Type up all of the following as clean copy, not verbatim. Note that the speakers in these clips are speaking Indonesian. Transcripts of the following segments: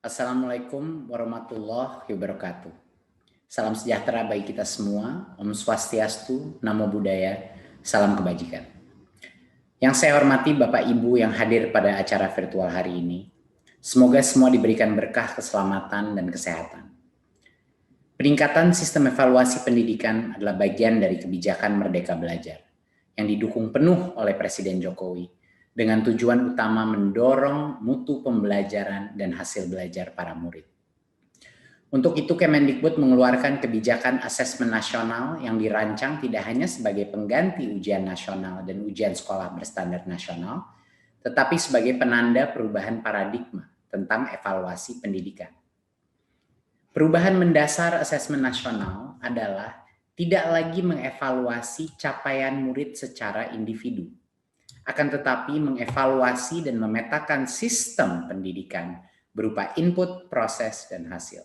Assalamualaikum warahmatullahi wabarakatuh. Salam sejahtera bagi kita semua. Om Swastiastu, Namo Buddhaya, salam kebajikan. Yang saya hormati Bapak Ibu yang hadir pada acara virtual hari ini. Semoga semua diberikan berkah keselamatan dan kesehatan. Peningkatan sistem evaluasi pendidikan adalah bagian dari kebijakan Merdeka Belajar yang didukung penuh oleh Presiden Jokowi dengan tujuan utama mendorong mutu pembelajaran dan hasil belajar para murid. Untuk itu Kemendikbud mengeluarkan kebijakan asesmen nasional yang dirancang tidak hanya sebagai pengganti ujian nasional dan ujian sekolah berstandar nasional, tetapi sebagai penanda perubahan paradigma tentang evaluasi pendidikan. Perubahan mendasar asesmen nasional adalah tidak lagi mengevaluasi capaian murid secara individu, akan tetapi mengevaluasi dan memetakan sistem pendidikan berupa input, proses, dan hasil.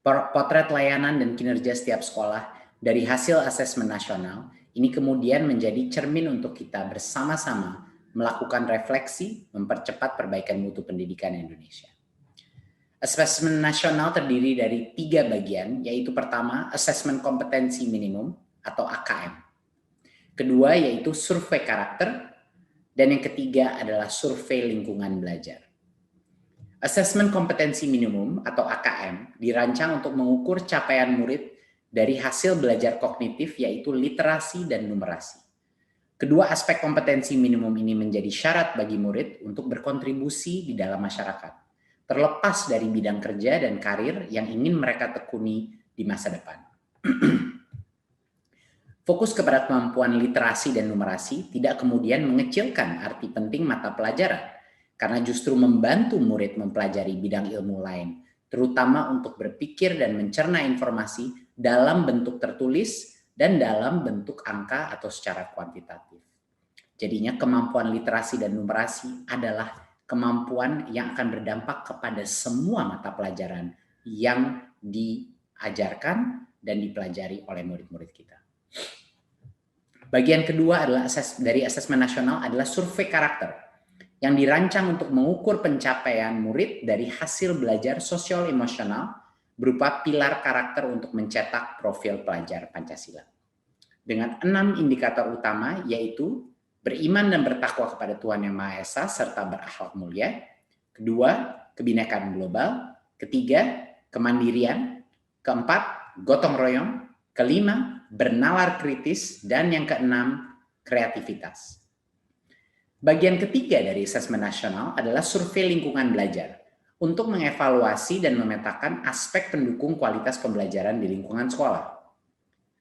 Potret layanan dan kinerja setiap sekolah dari hasil asesmen nasional ini kemudian menjadi cermin untuk kita bersama-sama melakukan refleksi, mempercepat perbaikan mutu pendidikan Indonesia. Asesmen nasional terdiri dari 3 bagian, yaitu pertama, asesmen kompetensi minimum atau AKM. Kedua yaitu survei karakter, dan yang ketiga adalah survei lingkungan belajar. Asesmen kompetensi minimum atau AKM dirancang untuk mengukur capaian murid dari hasil belajar kognitif yaitu literasi dan numerasi. Kedua aspek kompetensi minimum ini menjadi syarat bagi murid untuk berkontribusi di dalam masyarakat, terlepas dari bidang kerja dan karir yang ingin mereka tekuni di masa depan. Fokus kepada kemampuan literasi dan numerasi tidak kemudian mengecilkan arti penting mata pelajaran, karena justru membantu murid mempelajari bidang ilmu lain, terutama untuk berpikir dan mencerna informasi dalam bentuk tertulis dan dalam bentuk angka atau secara kuantitatif. Jadinya kemampuan literasi dan numerasi adalah kemampuan yang akan berdampak kepada semua mata pelajaran yang diajarkan dan dipelajari oleh murid-murid kita. Bagian kedua adalah dari asesmen nasional adalah survei karakter yang dirancang untuk mengukur pencapaian murid dari hasil belajar sosial emosional berupa pilar karakter untuk mencetak profil pelajar Pancasila. Dengan 6 indikator utama yaitu beriman dan bertakwa kepada Tuhan Yang Maha Esa serta berakhlak mulia. Kedua, kebinekaan global. Ketiga, kemandirian. Keempat, gotong royong. Kelima, bernalar kritis. Dan yang keenam, kreativitas. Bagian ketiga dari asesmen nasional adalah survei lingkungan belajar untuk mengevaluasi dan memetakan aspek pendukung kualitas pembelajaran di lingkungan sekolah.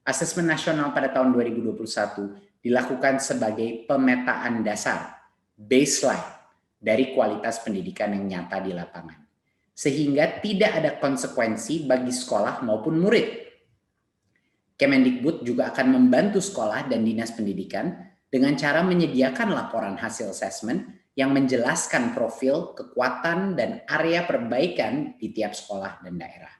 Asesmen nasional pada tahun 2021 dilakukan sebagai pemetaan dasar, baseline dari kualitas pendidikan yang nyata di lapangan. Sehingga tidak ada konsekuensi bagi sekolah maupun murid. Kemendikbud juga akan membantu sekolah dan dinas pendidikan dengan cara menyediakan laporan hasil asesmen yang menjelaskan profil, kekuatan, dan area perbaikan di tiap sekolah dan daerah.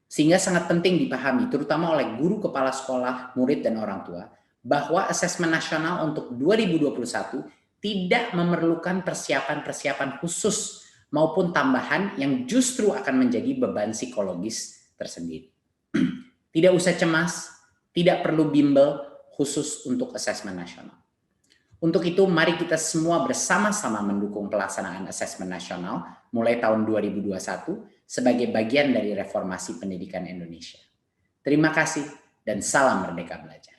Sehingga sangat penting dipahami, terutama oleh guru kepala sekolah, murid, dan orang tua, bahwa asesmen nasional untuk 2021 tidak memerlukan persiapan-persiapan khusus maupun tambahan yang justru akan menjadi beban psikologis tersendiri. Tidak usah cemas, tidak perlu bimbel khusus untuk asesmen nasional. Untuk itu, mari kita semua bersama-sama mendukung pelaksanaan asesmen nasional mulai tahun 2021 sebagai bagian dari reformasi pendidikan Indonesia. Terima kasih dan salam Merdeka Belajar.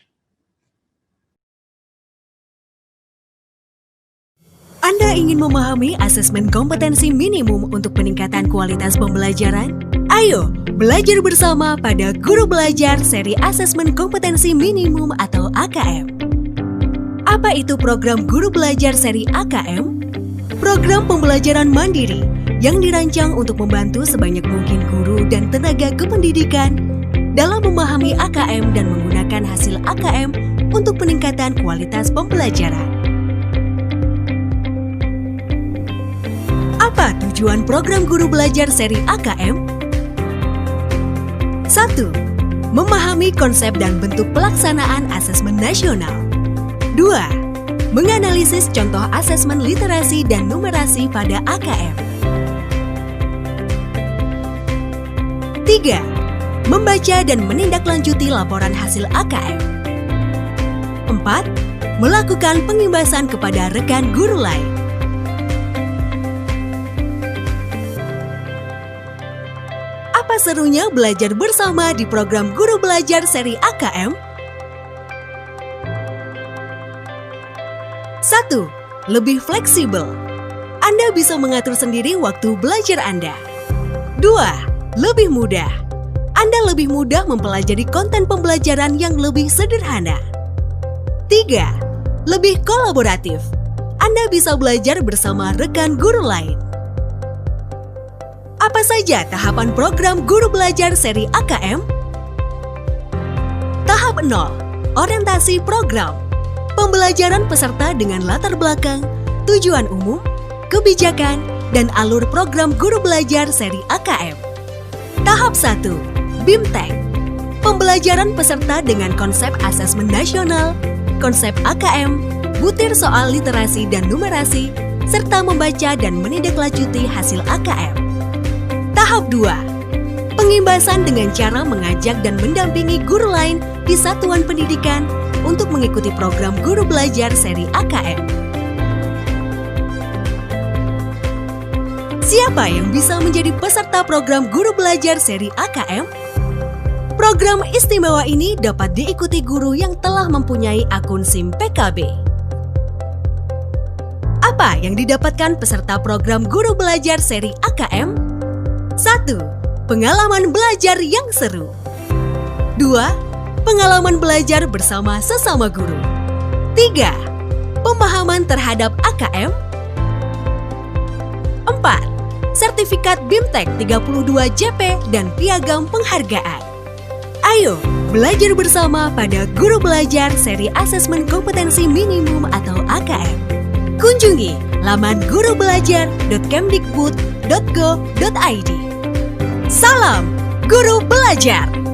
Anda ingin memahami asesmen kompetensi minimum untuk peningkatan kualitas pembelajaran? Ayo, belajar bersama pada Guru Belajar seri asesmen kompetensi minimum atau AKM. Apa itu program Guru Belajar seri AKM? Program pembelajaran mandiri yang dirancang untuk membantu sebanyak mungkin guru dan tenaga kependidikan dalam memahami AKM dan menggunakan hasil AKM untuk peningkatan kualitas pembelajaran. Apa tujuan program Guru Belajar seri AKM? 1. Memahami konsep dan bentuk pelaksanaan asesmen nasional. 2. Menganalisis contoh asesmen literasi dan numerasi pada AKM. 3. Membaca dan menindaklanjuti laporan hasil AKM. 4. Melakukan pengimbasan kepada rekan guru lain. Apa serunya belajar bersama di program Guru Belajar seri AKM? 1. Lebih fleksibel. Anda bisa mengatur sendiri waktu belajar Anda. 2. Lebih mudah. Anda lebih mudah mempelajari konten pembelajaran yang lebih sederhana. 3. Lebih kolaboratif. Anda bisa belajar bersama rekan guru lain. Apa saja tahapan program Guru Belajar seri AKM? Tahap 0. Orientasi program. Pembelajaran peserta dengan latar belakang, tujuan umum, kebijakan, dan alur program Guru Belajar seri AKM. Tahap 1. BIMTEK. Pembelajaran peserta dengan konsep asesmen nasional, konsep AKM, butir soal literasi dan numerasi, serta membaca dan menindaklanjuti hasil AKM. Tahap 2. Pengimbasan dengan cara mengajak dan mendampingi guru lain di satuan pendidikan untuk mengikuti program Guru Belajar seri AKM. Siapa yang bisa menjadi peserta program Guru Belajar seri AKM? Program istimewa ini dapat diikuti guru yang telah mempunyai akun SIM PKB. Apa yang didapatkan peserta program Guru Belajar seri AKM? 1. Pengalaman belajar yang seru. 2. Pengalaman belajar bersama sesama guru. 3. Pemahaman terhadap AKM. 4. Sertifikat BIMTEK 32 JP dan piagam penghargaan. Ayo, belajar bersama pada Guru Belajar seri Asesmen Kompetensi Minimum atau AKM. Kunjungi laman gurubelajar.kemdikbud.go.id. Salam Guru Belajar!